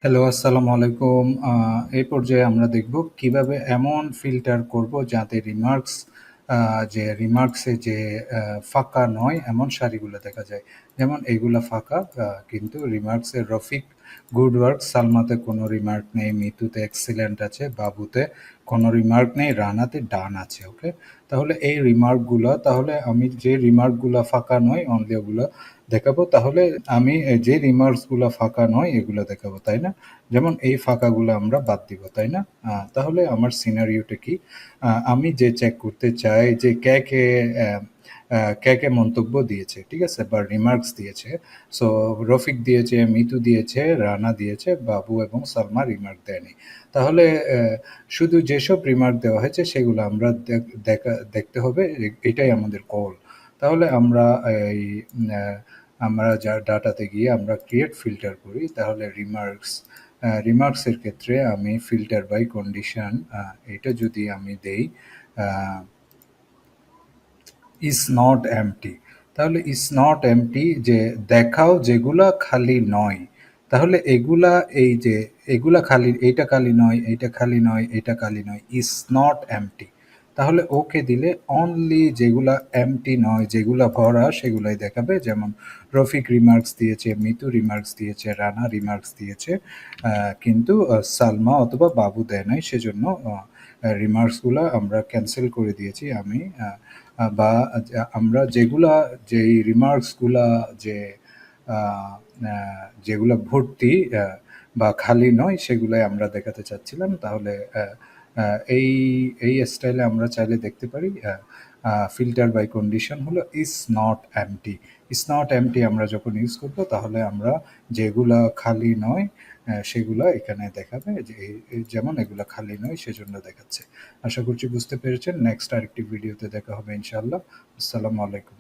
Hello, আসসালামু আলাইকুম। এই পর্যায়ে আমরা দেখব কিভাবে এমন ফিল্টার করব যাতে আ রিমার্কসে যে ফাঁকা নয় এমন সারিগুলো দেখা যায়। যেমন এগুলা ফাঁকা, কিন্তু রিমার্কসে রফিক গুড ওয়ার্ক, সালমাতে কোনো রিমার্ক নেই, মিতুতে এক্সিলেন্ট আছে, বাবুতে কোনো রিমার্ক নেই, রানাতে ডান আছে। ওকে? তাহলে আমি যে রিমার্কগুলা ফাঁকা নয় অনলি ওগুলো দেখাবো। তাহলে আমি যে রিমার্কসগুলা ফাঁকা নয় এগুলো দেখাবো, তাই না? যেমন এই ফাঁকাগুলো আমরা বাদ দিব, তাই না? তাহলে আমার সিনারিওটা কি? আমি যে চেক করতে চাই যে কে কে মন্তব্য দিয়েছে, ঠিক আছে? বা রিমার্কস দিয়েছে। সো রফিক দিয়েছে, মিতু দিয়েছে, রানা দিয়েছে, বাবু এবং সালমা রিমার্ক দেয়নি। তাহলে শুধু যেসব রিমার্ক দেওয়া হয়েছে সেগুলো আমরা দেখতে হবে। এটাই আমাদের কল। তাহলে এই আহ, আমরা যা ডাটাতে গিয়ে আমরা ক্রিয়েট ফিল্টার করি, তাহলে রিমার্কসের ক্ষেত্রে আমি ফিল্টার বাই কন্ডিশন, এটা যদি আমি দেই ইজ নট এমটি, তাহলে ইজ নট এমটি যে দেখাও যেগুলা খালি নয়। তাহলে এই যে এগুলা খালি, এইটা খালি নয়, এইটা খালি নয়, এটা খালি নয়, ইজ নট এমটি। তাহলে ওকে দিলে অনলি যেগুলা এমটি নয়, যেগুলা ভরা সেগুলাই দেখাবে। যেমন রফিক রিমার্কস দিয়েছে, মিতু রিমার্কস দিয়েছে, রানা রিমার্কস দিয়েছে, কিন্তু সালমা অথবা বাবু দেয় নাই, সেজন্য রিমার্কসগুলো আমরা ক্যান্সেল করে দিয়েছি আমি। বা আমরা যেই রিমার্কসগুলা যে যেগুলো ভর্তি বা খালি নয় সেগুলাই আমরা দেখাতে চাচ্ছিলাম। তাহলে এই এই স্টাইলে আমরা চাইলে দেখতে পারি। ফিল্টার বাই কন্ডিশন হলো is not empty. Is not empty আমরা যখন ইউজ করবো তাহলে আমরা যেগুলা খালি নয় সেগুলা এখানে দেখাবে, যে যেমন এগুলা খালি নয় সেজন্য দেখাচ্ছে। আশা করছি বুঝতে পেরেছেন। নেক্সট আরেকটি ভিডিওতে দেখা হবে ইনশাআল্লাহ। আসসালামু আলাইকুম।